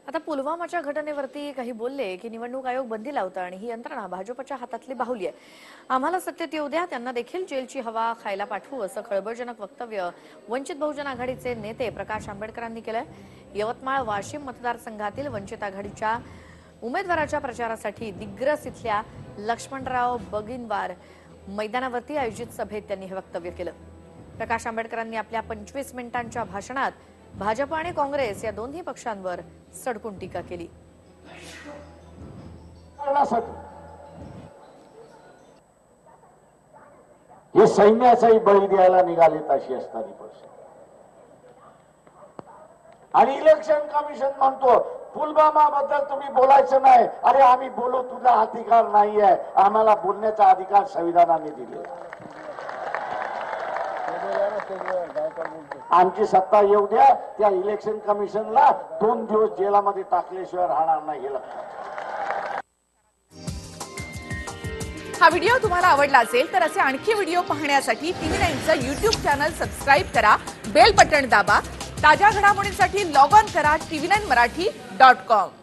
आता पुलवामाच्या घटनेवरती काही बोलले की निवडणूक आयोग बंदी लावतं आणि ही यंत्रणा भाजपच्या हातातली बाहुली आहे. आम्हाला सत्तेत येऊ द्या, त्यांना देखील जेलची हवा खायला पाठवू, असं खळबळजनक वक्तव्य वंचित बहुजन आघाडीचे नेते प्रकाश आंबेडकरांनी केलंय. यवतमाळ वाशिम मतदारसंघातील वंचित आघाडीच्या उमेदवाराच्या प्रचारासाठी दिग्रस इथल्या लक्ष्मणराव बगिनवार मैदानावरती आयोजित सभेत त्यांनी हे वक्तव्य केलं. प्रकाश आंबेडकरांनी आपल्या 25 मिनिटांच्या भाषणात भाजप आणि काँग्रेस या दोन्ही पक्षांवर सडकून टीका केली. हे सैन्याचाही बळी द्यायला निघाले तशी असणारी पक्ष आणि इलेक्शन कमिशन म्हणतो पुलवामा बद्दल तुम्ही बोलायचं नाही. अरे आम्ही बोलू, तुझा अधिकार नाहीये. आम्हाला बोलण्याचा अधिकार संविधानाने दिले. आमची सत्ता येऊ द्या, त्या इलेक्शन कमिशनला 2 दिवस जेलामध्ये टाकल्याशिवाय राहणार नाही. हे लक्षात. हा व्हिडिओ तुम्हाला आवडला असेल तर असे आणखी व्हिडिओ पाहण्यासाठी TV9चं YouTube चॅनल सबस्क्राईब करा, बेल बटन दाबा. ताज्या घडामोडींसाठी लॉग ऑन करा tv9marathi.com.